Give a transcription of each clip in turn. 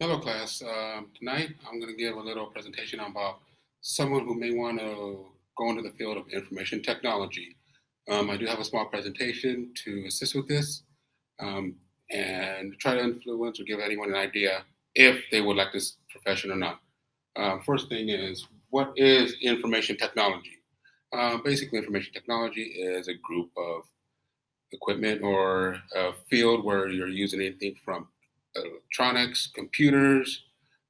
Hello, class. Tonight I'm going to give a little presentation about someone who may want to go into the field of information technology. I do have a small presentation to assist with this um, and try to influence or give anyone an idea if they would like this profession or not. First thing is, what is information technology? Basically, information technology is a group of equipment or a field where you're using anything from electronics, computers,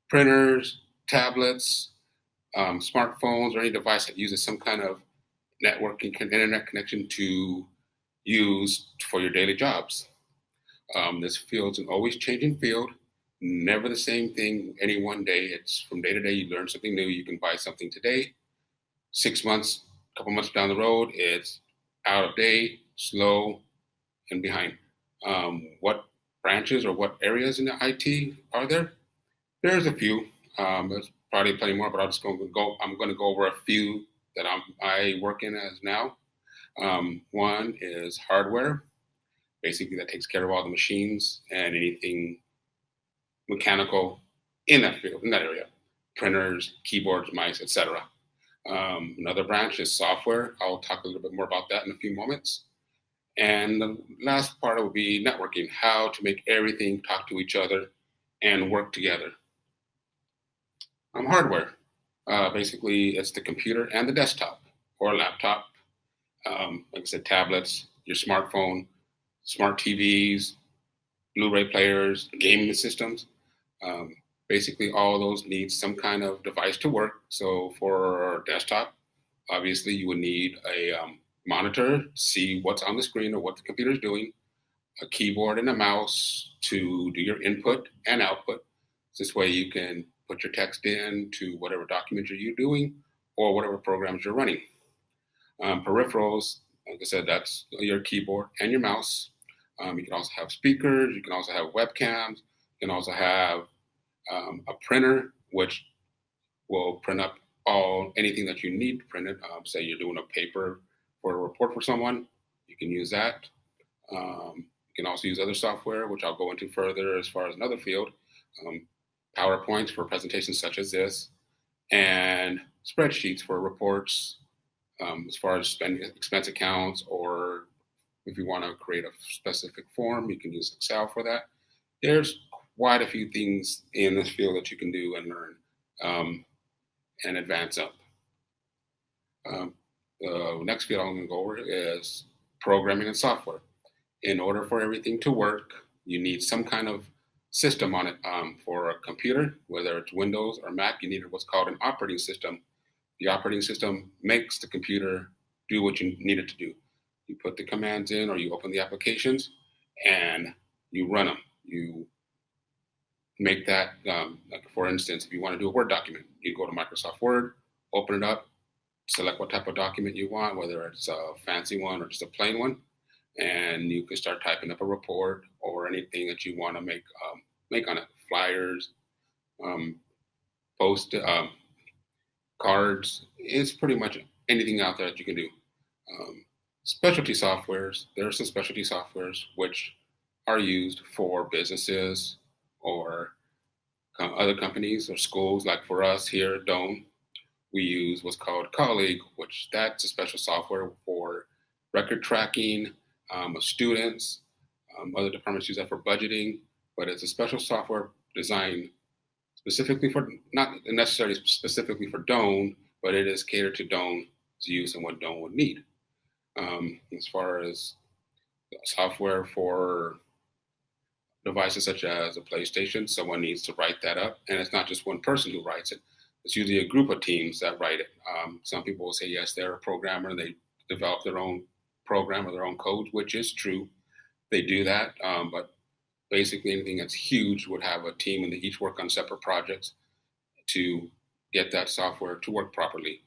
printers, tablets, smartphones, or any device that uses some kind of networking internet connection to use for your daily jobs. This field's an always changing field, never the same thing any one day. It's from day to day, you learn something new. You can buy something today, 6 months, a couple months down the road, it's out of date, slow, and behind. What branches or what areas in the IT are there? There's a few. There's probably plenty more, but I'm going to go over a few that I work in as now. One is hardware. Basically, that takes care of all the machines and anything mechanical in that field, in that area, printers, keyboards, mice, etc. Another branch is software. I'll talk a little bit more about that in a few moments. And the last part will be networking, how to make everything talk to each other and work together. Hardware. Basically, it's the computer and the desktop or laptop. Like I said, tablets, your smartphone, smart TVs, Blu-ray players, gaming systems. Um, Basically, all those need some kind of device to work. So for desktop, obviously, you would need a monitor to see what's on the screen or what the computer is doing, a keyboard and a mouse to do your input and output. This way you can put your text in to whatever document you're doing or whatever programs you're running. Peripherals, like I said, that's your keyboard and your mouse. You can also have speakers. You can also have webcams. You can also have a printer, which will print up anything that you need printed. Say you're doing a paper for a report for someone, you can use that. You can also use other software, which I'll go into further as far as another field. Um, PowerPoints for presentations such as this, and spreadsheets for reports as far as expense accounts, or if you want to create a specific form, you can use Excel for that. There's quite a few things in this field that you can do and learn and advance up. The next field I'm going to go over is programming and software. In order for everything to work, you need some kind of system on it. For a computer, whether it's Windows or Mac, you need what's called an operating system. The operating system makes the computer do what you need it to do. You put the commands in or you open the applications and you run them. You make that, like for instance, if you want to do a Word document, you go to Microsoft Word, open it up, select what type of document you want, whether it's a fancy one or just a plain one, and you can start typing up a report or anything that you want to make on it. Flyers, um, post cards. It's pretty much anything out there that you can do. Specialty softwares. There are some specialty softwares which are used for businesses or other companies or schools. Like for us here at Dome, we use what's called Colleague, which that's a special software for record tracking of students. Other departments use that for budgeting, but it's a special software designed specifically for, not necessarily specifically for Doane, but it is catered to Doane's use and what Doane would need. As far as software for devices such as a PlayStation, someone needs to write that up, and it's not just one person who writes it. It's usually a group of teams that write it. Some people will say yes, they're a programmer, and they develop their own program or their own code, which is true. They do that, but basically anything that's huge would have a team, and they each work on separate projects to get that software to work properly.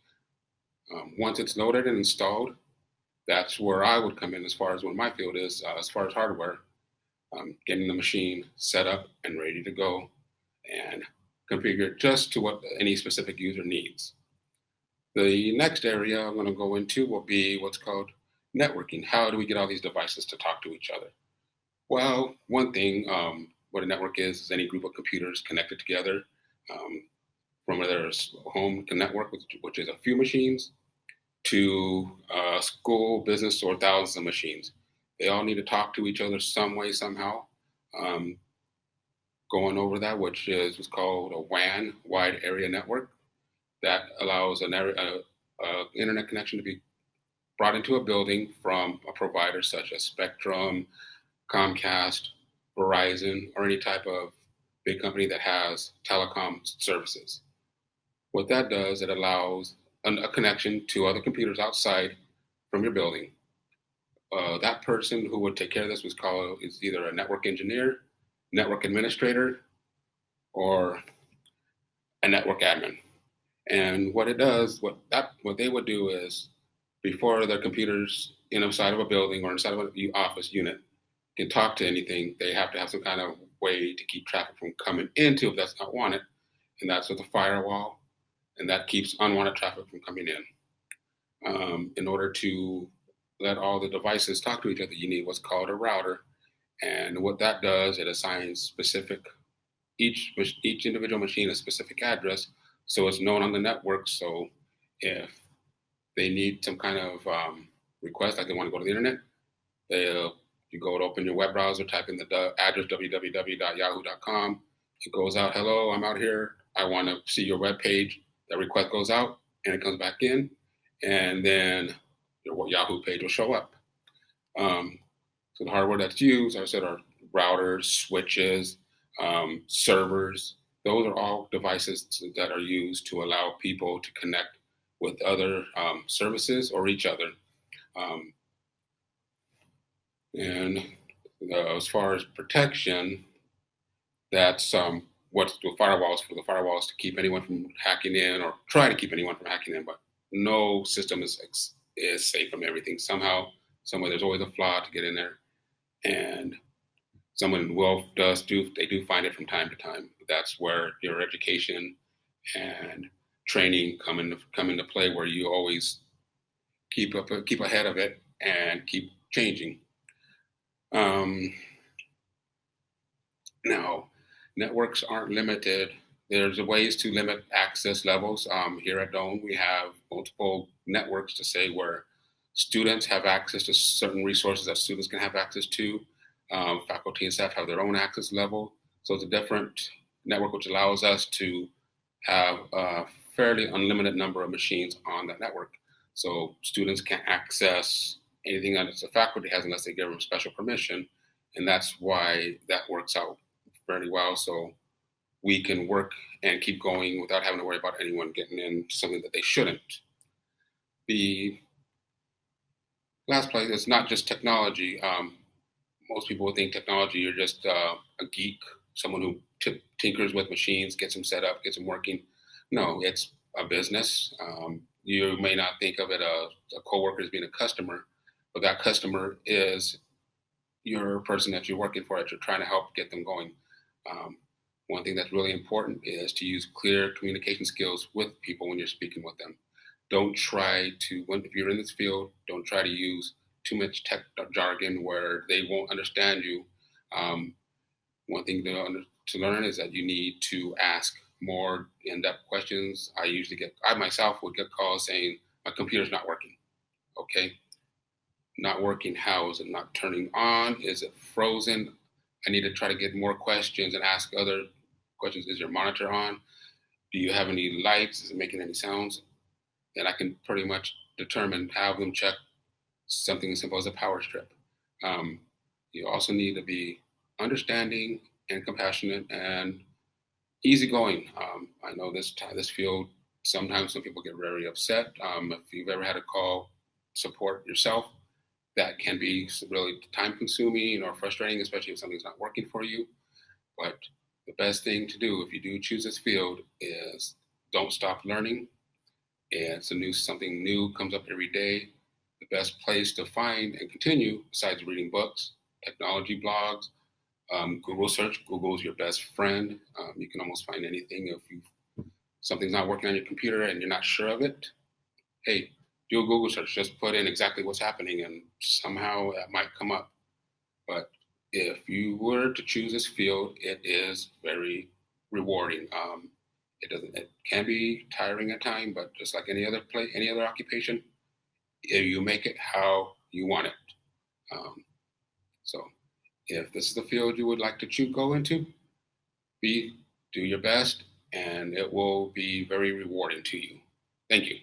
Once it's loaded and installed, that's where I would come in as far as what my field is, as far as hardware, getting the machine set up and ready to go and configured just to what any specific user needs. The next area I'm going to go into will be what's called networking. How do we get all these devices to talk to each other? Well, one thing, what a network is any group of computers connected together from whether it's a home network, which is a few machines, to school, business, or thousands of machines. They all need to talk to each other some way, somehow. Um, Going over that, which is what's called a WAN, Wide Area Network, that allows an internet connection to be brought into a building from a provider such as Spectrum, Comcast, Verizon, or any type of big company that has telecom services. What that does, it allows a connection to other computers outside from your building. That person who would take care of this is either a network engineer, network administrator, or a network admin. And what it does, what they would do is, before their computers inside of a building or inside of an office unit can talk to anything, they have to have some kind of way to keep traffic from coming into if that's not wanted, and that's with a firewall, and that keeps unwanted traffic from coming in. In order to let all the devices talk to each other, you need what's called a router, and what that does, it assigns each individual machine a specific address, so it's known on the network. So if they need some kind of request, like they want to go to the internet, you go to open your web browser, type in the address www.yahoo.com. It goes out, hello, I'm out here. I want to see your web page. That request goes out and it comes back in, and then your Yahoo page will show up. So the hardware that's used, as I said, are routers, switches, servers. Those are all devices that are used to allow people to connect with other services or each other. And as far as protection, that's what the firewalls for. The firewalls to keep anyone from hacking in, or try to keep anyone from hacking in. But no system is safe from everything. Somehow, somewhere, there's always a flaw to get in there, and someone they do find it from time to time. That's where your education and training come into play, where you always keep ahead of it and keep changing. Now, networks aren't limited. There's ways to limit access levels. Here at Doane, we have multiple networks to say where students have access to certain resources that students can have access to. Faculty and staff have their own access level. So it's a different network which allows us to have a fairly unlimited number of machines on that network. So students can't access anything that the faculty has unless they give them special permission. And that's why that works out fairly well. So we can work and keep going without having to worry about anyone getting into something that they shouldn't. The last place is not just technology. Most people would think technology, you're just a geek, someone who tinkers with machines, gets them set up, gets them working. No, it's a business. You may not think of it as a coworker as being a customer, but that customer is your person that you're working for, that you're trying to help get them going. One thing that's really important is to use clear communication skills with people when you're speaking with them. Don't try to, if you're in this field, don't try to use too much tech jargon where they won't understand you. One thing to learn is that you need to ask more in-depth questions. I myself would get calls saying, my computer's not working. Okay. Not working, how? Is it not turning on? Is it frozen? I need to try to get more questions and ask other questions. Is your monitor on? Do you have any lights? Is it making any sounds? And I can pretty much have them check something as simple as a power strip. You also need to be understanding and compassionate and easygoing. I know this field, sometimes some people get very upset. If you've ever had to call support yourself, that can be really time consuming or frustrating, especially if something's not working for you. But the best thing to do if you do choose this field is don't stop learning. Something new comes up every day. The best place to find and continue, besides reading books, technology blogs, Google search. Google is your best friend. You can almost find anything. If something's not working on your computer and you're not sure of it, hey, do a Google search. Just put in exactly what's happening, and somehow that might come up. But If you were to choose this field, it is very rewarding. It can be tiring at times, but just like any other occupation, you make it how you want it. Um, so, if this is the field you would like to go into, be do your best, and it will be very rewarding to you. Thank you.